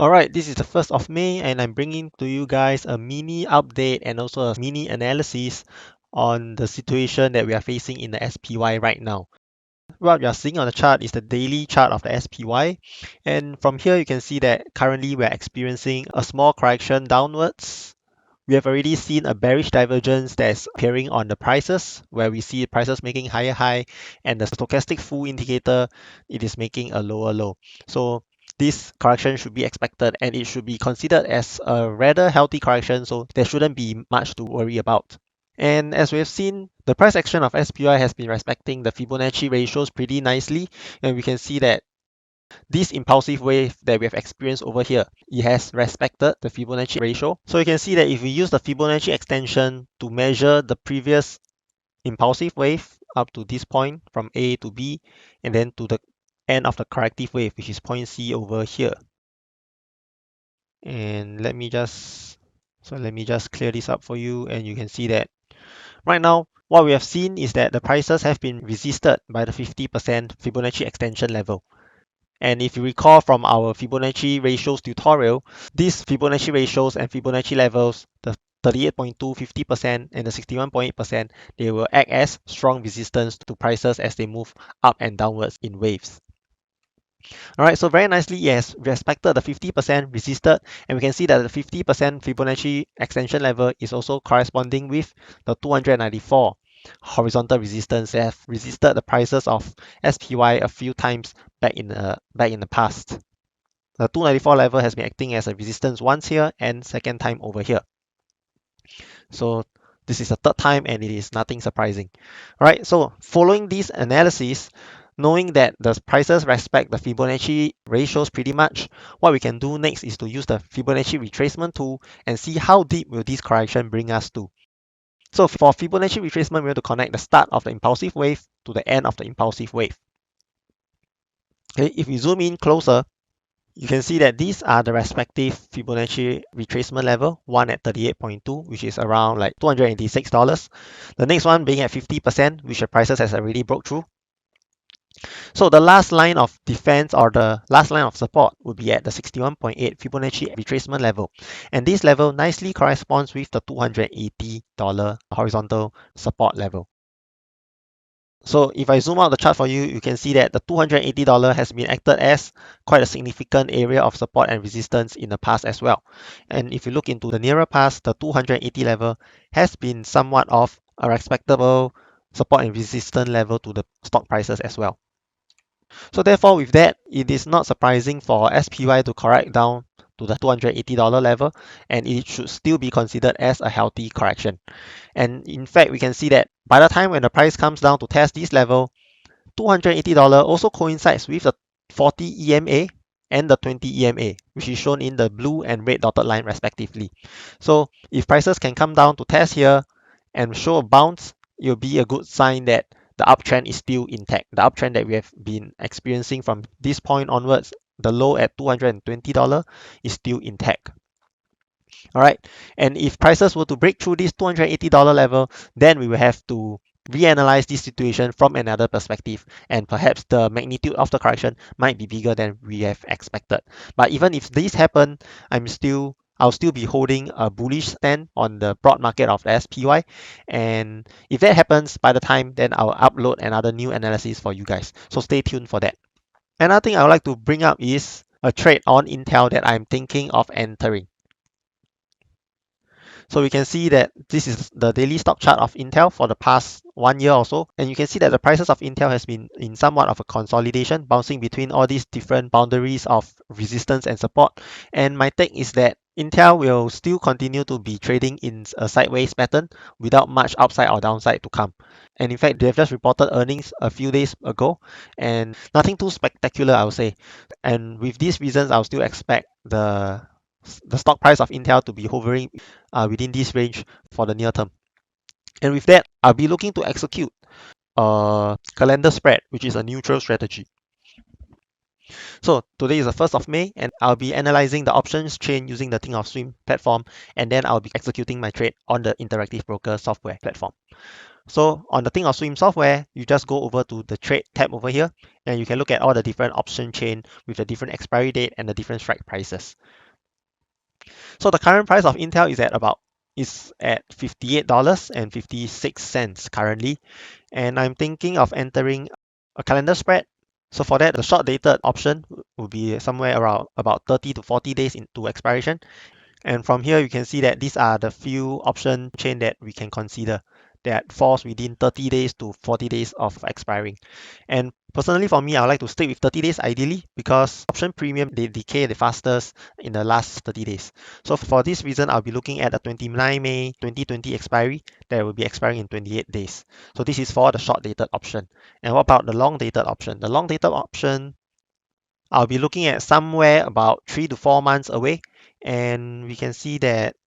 Alright, this is the 1st of May and I'm bringing to you guys a mini update and also a mini analysis on the situation that we are facing in the SPY right now. What you are seeing on the chart is the daily chart of the SPY, and from here you can see that currently we are experiencing a small correction downwards. We have already seen a bearish divergence that's appearing on the prices, where we see prices making higher high and the stochastic full indicator, it is making a lower low. So this correction should be expected and it should be considered as a rather healthy correction, so there shouldn't be much to worry about. And as we have seen, the price action of SPY has been respecting the Fibonacci ratios pretty nicely, and we can see that this impulsive wave that we have experienced over here, it has respected the Fibonacci ratio. So you can see that if we use the Fibonacci extension to measure the previous impulsive wave up to this point from A to B, and then to the end of the corrective wave, which is point C over here. And let me just clear this up for you, and you can see that right now what we have seen is that the prices have been resisted by the 50% Fibonacci extension level. And if you recall from our Fibonacci ratios tutorial, these Fibonacci ratios and Fibonacci levels, the 38.2, 50%, and the 61.8%, they will act as strong resistance to prices as they move up and downwards in waves. Alright, so very nicely, it has respected the 50% resisted, and we can see that the 50% Fibonacci extension level is also corresponding with the 294 horizontal resistance that have resisted the prices of SPY a few times back in the past. The 294 level has been acting as a resistance once here and second time over here. So this is the third time and it is nothing surprising. Alright, so following this analysis, knowing that the prices respect the Fibonacci ratios pretty much, what we can do next is to use the Fibonacci retracement tool and see how deep will this correction bring us to. So for Fibonacci retracement, we have to connect the start of the impulsive wave to the end of the impulsive wave. Okay, if we zoom in closer, you can see that these are the respective Fibonacci retracement level, one at 38.2, which is around like $286. The next one being at 50%, which the prices has already broke through. So the last line of defense or the last line of support would be at the 61.8 Fibonacci retracement level. And this level nicely corresponds with the $280 horizontal support level. So if I zoom out the chart for you, you can see that the $280 has been acted as quite a significant area of support and resistance in the past as well. And if you look into the nearer past, the 280 level has been somewhat of a respectable support and resistance level to the stock prices as well. So therefore, with that, it is not surprising for SPY to correct down to the $280 level, and it should still be considered as a healthy correction. And in fact, we can see that by the time when the price comes down to test this level, $280 also coincides with the 40 EMA and the 20 EMA, which is shown in the blue and red dotted line respectively. So if prices can come down to test here and show a bounce, it will be a good sign that the uptrend is still intact. The uptrend that we have been experiencing from this point onwards, the low at $220 is still intact. All right, and if prices were to break through this $280 level, then we will have to reanalyze this situation from another perspective, and perhaps the magnitude of the correction might be bigger than we have expected. But even if this happen, I'll still be holding a bullish stand on the broad market of the SPY, and if that happens by the time, then I'll upload another new analysis for you guys. So stay tuned for that. Another thing I would like to bring up is a trade on Intel that I'm thinking of entering. So we can see that this is the daily stock chart of Intel for the past 1 year or so. And you can see that the prices of Intel has been in somewhat of a consolidation, bouncing between all these different boundaries of resistance and support. And my take is that Intel will still continue to be trading in a sideways pattern without much upside or downside to come. And in fact, they have just reported earnings a few days ago, and nothing too spectacular, I would say. And with these reasons, I'll still expect the stock price of Intel to be hovering within this range for the near term. And with that, I'll be looking to execute a calendar spread, which is a neutral strategy. So today is the 1st of May, and I'll be analyzing the options chain using the Think of Swim platform, and then I'll be executing my trade on the Interactive Broker software platform. So on the Thinkorswim software, you just go over to the trade tab over here, and you can look at all the different option chain with the different expiry date and the different strike prices. So the current price of Intel is at $58.56 currently, and I'm thinking of entering a calendar spread. So for that, the short dated option will be somewhere around about 30 to 40 days into expiration. And from here, you can see that these are the few option chain that we can consider that falls within 30 days to 40 days of expiring. And personally for me, I would like to stick with 30 days ideally because option premium, they decay the fastest in the last 30 days. So for this reason, I'll be looking at a 29 May 2020 expiry that will be expiring in 28 days. So this is for the short dated option. And what about the long dated option? The long dated option, I'll be looking at somewhere about 3 to 4 months away. And we can see that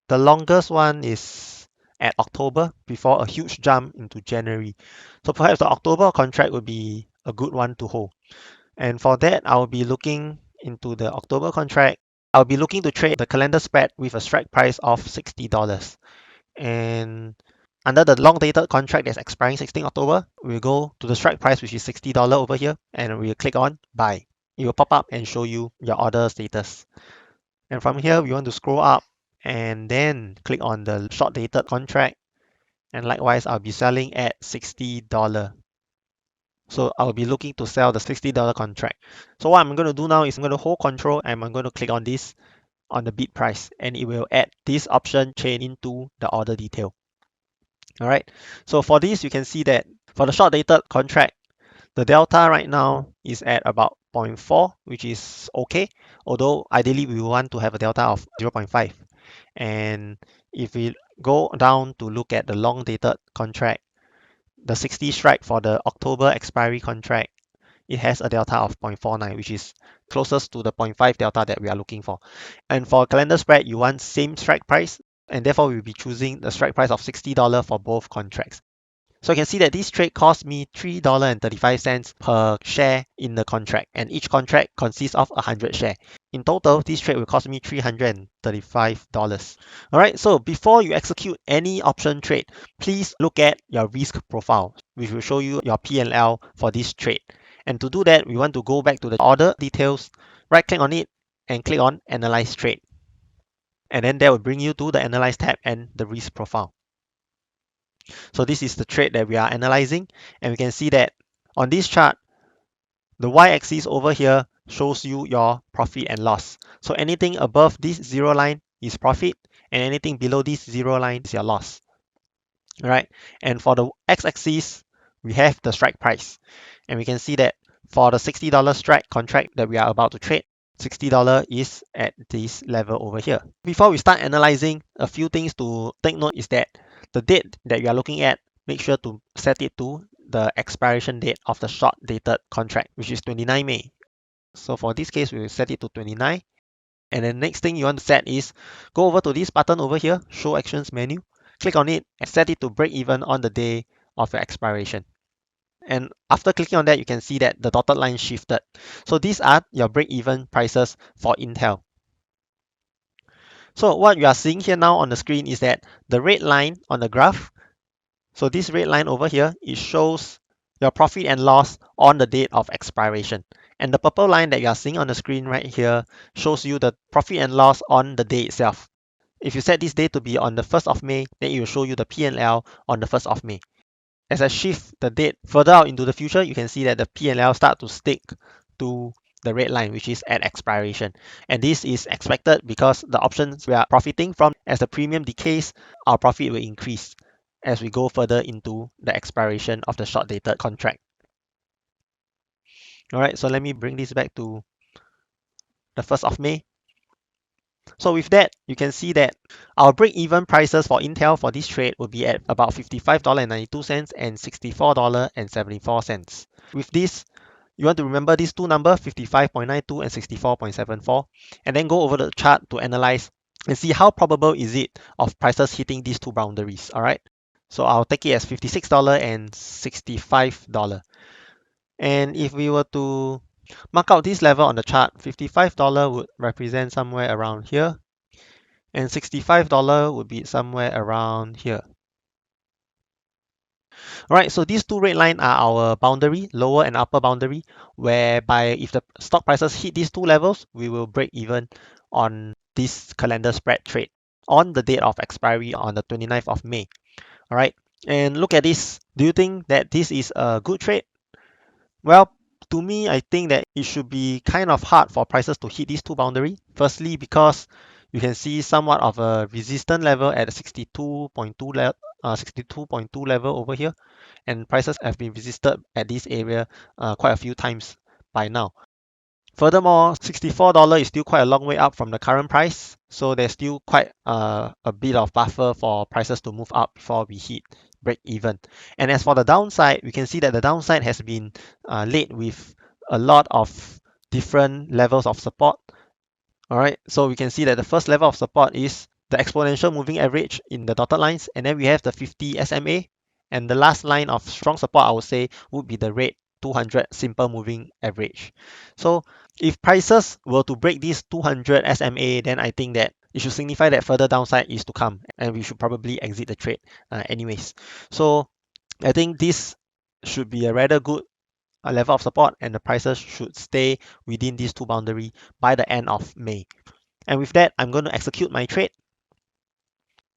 the longest one is at October before a huge jump into January. So perhaps the October contract would be a good one to hold. And for that, I'll be looking into the October contract. I'll be looking to trade the calendar spread with a strike price of $60. And under the long dated contract that's expiring 16 October, we'll go to the strike price, which is $60 over here, and we'll click on buy. It will pop up and show you your order status. And from here, we want to scroll up and then click on the short dated contract. And likewise, I'll be selling at $60. So I'll be looking to sell the $60 contract. So what I'm going to do now is I'm going to hold control and I'm going to click on this on the bid price, and it will add this option chain into the order detail. All right. So for this, you can see that for the short dated contract, the delta right now is at about 0.4, which is okay. Although ideally we want to have a delta of 0.5. And if we go down to look at the long dated contract, the 60 strike for the October expiry contract, it has a delta of 0.49, which is closest to the 0.5 delta that we are looking for. And for calendar spread, you want same strike price, and therefore we'll be choosing the strike price of $60 for both contracts. So you can see that this trade cost me $3.35 per share in the contract, and each contract consists of 100 shares. In total, this trade will cost me $335. All right, so before you execute any option trade, please look at your risk profile, which will show you your P&L for this trade. And to do that, we want to go back to the order details, right click on it, and click on Analyze Trade. And then that will bring you to the Analyze tab and the risk profile. So this is the trade that we are analyzing, and we can see that on this chart, the y-axis over here shows you your profit and loss. So anything above this zero line is profit, and anything below this zero line is your loss. All right, and for the x-axis, we have the strike price, and we can see that for the $60 strike contract that we are about to trade, $60 is at this level over here. Before we start analyzing, a few things to take note is that the date that you are looking at, make sure to set it to the expiration date of the short dated contract, which is 29 May. So for this case, we will set it to 29. And then next thing you want to set is go over to this button over here, Show Actions menu, click on it and set it to break even on the day of your expiration. And after clicking on that, you can see that the dotted line shifted. So these are your break-even prices for Intel. So what you are seeing here now on the screen is that the red line on the graph, so this red line over here, it shows your profit and loss on the date of expiration. And the purple line that you are seeing on the screen right here shows you the profit and loss on the day itself. If you set this day to be on the 1st of May, then it will show you the P&L on the 1st of May. As I shift the date further out into the future, you can see that the P&L start to stick to the red line, which is at expiration. And this is expected because the options we are profiting from, as the premium decays, our profit will increase as we go further into the expiration of the short dated contract. All right, so let me bring this back to the 1st of May. So with that, you can see that our break-even prices for Intel for this trade will be at about $55.92 and $64.74. With this, you want to remember these two numbers, 55.92 and 64.74, and then go over the chart to analyze and see how probable is it of prices hitting these two boundaries. All right, so I'll take it as $56 and $65. And if we were to mark out this level on the chart, $55 would represent somewhere around here, and $65 would be somewhere around here. Alright, so these two red lines are our boundary, lower and upper boundary, whereby if the stock prices hit these two levels, we will break even on this calendar spread trade on the date of expiry on the 29th of May. Alright, and look at this. Do you think that this is a good trade? Well, to me, I think that it should be kind of hard for prices to hit these two boundaries. Firstly, because you can see somewhat of a resistance level at 62.2 level over here, and prices have been resisted at this area quite a few times by now. Furthermore, $64 is still quite a long way up from the current price, so there's still quite a bit of buffer for prices to move up before we hit break even. And as for the downside, we can see that the downside has been laid with a lot of different levels of support. All right, so we can see that the first level of support is the exponential moving average in the dotted lines, and then we have the 50 SMA, and the last line of strong support I would say would be the red 200 simple moving average. So if prices were to break this 200 SMA, then I think that it should signify that further downside is to come, and we should probably exit the trade anyways. So I think this should be a rather good level of support, and the prices should stay within these two boundary by the end of May. And with that, I'm going to execute my trade.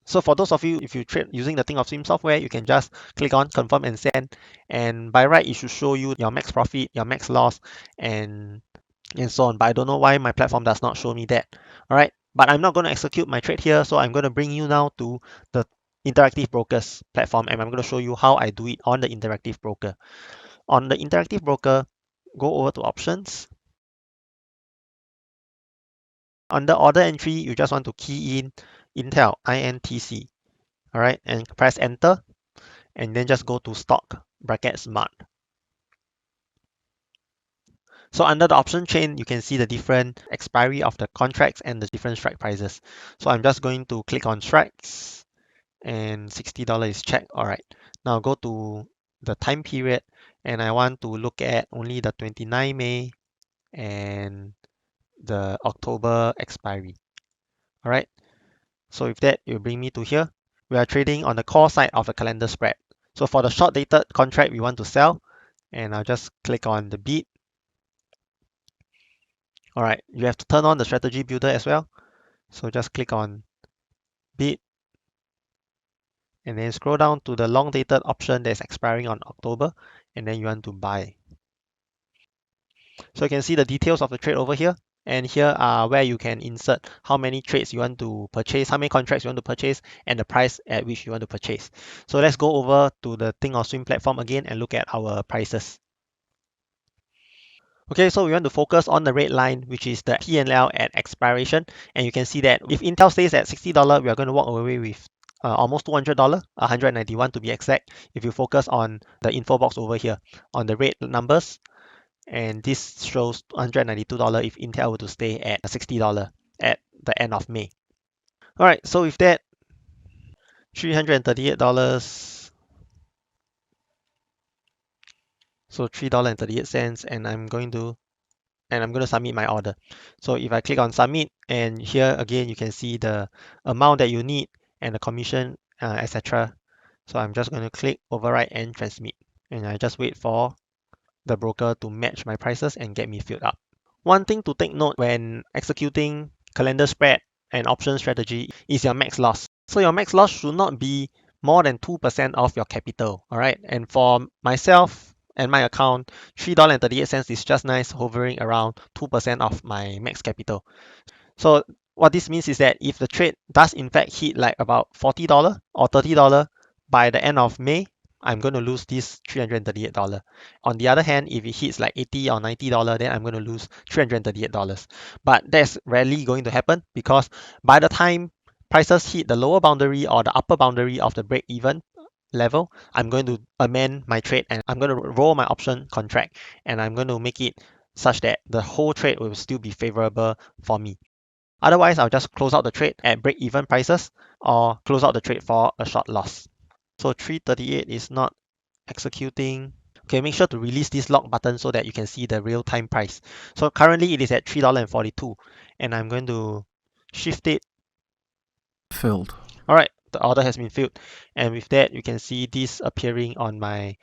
So for those of you, if you trade using the Thinkorswim software, you can just click on confirm and send. And by right, it should show you your max profit, your max loss, and so on. But I don't know why my platform does not show me that. All right, but I'm not going to execute my trade here. So I'm going to bring you now to the Interactive Brokers platform, and I'm going to show you how I do it on the Interactive Broker. On the Interactive Broker, go over to options. Under order entry, you just want to key in Intel, INTC, all right, and press enter, and then just go to stock brackets mark. So under the option chain, you can see the different expiry of the contracts and the different strike prices. So I'm just going to click on strikes, and $60 is checked. All right, now go to the time period, and I want to look at only the 29 May and the October expiry. All right, so with that, it will bring me to here. We are trading on the call side of the calendar spread. So for the short dated contract we want to sell, and I'll just click on the bid. All right, you have to turn on the strategy builder as well. So just click on bid, and then scroll down to the long dated option that's expiring on October, and then you want to buy. So you can see the details of the trade over here. And here are where you can insert how many trades you want to purchase, how many contracts you want to purchase, and the price at which you want to purchase. So let's go over to the Thinkorswim platform again and look at our prices. Okay, so we want to focus on the red line, which is the P&L at expiration. And you can see that if Intel stays at $60, we are going to walk away with almost $200, 191 to be exact, if you focus on the info box over here on the red numbers. And this shows $192 if Intel were to stay at $60 at the end of May. All right, so with that, $338. So $3.38, and I'm going to submit my order. So if I click on submit, and here again you can see the amount that you need and the commission, etc. So I'm just going to click override and transmit, and I just wait for the broker to match my prices and get me filled up. One thing to take note when executing calendar spread and option strategy is your max loss. So your max loss should not be more than 2% of your capital. All right. And for myself and my account, $3.38 is just nice, hovering around 2% of my max capital. So what this means is that if the trade does in fact hit like about $40 or $30 by the end of May, I'm going to lose this $338. On the other hand, if it hits like $80 or $90, then I'm going to lose $338. But that's rarely going to happen, because by the time prices hit the lower boundary or the upper boundary of the break even level, I'm going to amend my trade, and I'm going to roll my option contract, and I'm going to make it such that the whole trade will still be favorable for me. Otherwise, I'll just close out the trade at break-even prices or close out the trade for a short loss. So 338 is not executing. Okay, make sure to release this lock button so that you can see the real-time price. So currently it is at $3.42, and I'm going to shift it. Filled. All right, the order has been filled. And with that, you can see this appearing on my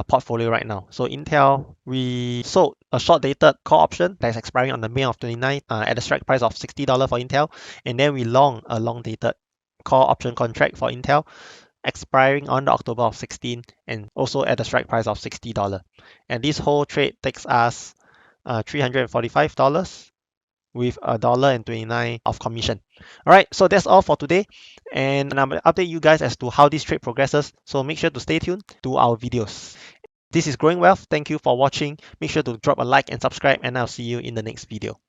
portfolio right now. So Intel, we sold a short dated call option that's expiring on the May of 29 at a strike price of $60 for Intel. And then we long a long dated call option contract for Intel expiring on the October of 16 and also at a strike price of $60. And this whole trade takes us $345 with $1.29 of commission. All right, so that's all for today. And I'm going to update you guys as to how this trade progresses. So make sure to stay tuned to our videos. This is Growing Wealth. Thank you for watching. Make sure to drop a like and subscribe, and I'll see you in the next video.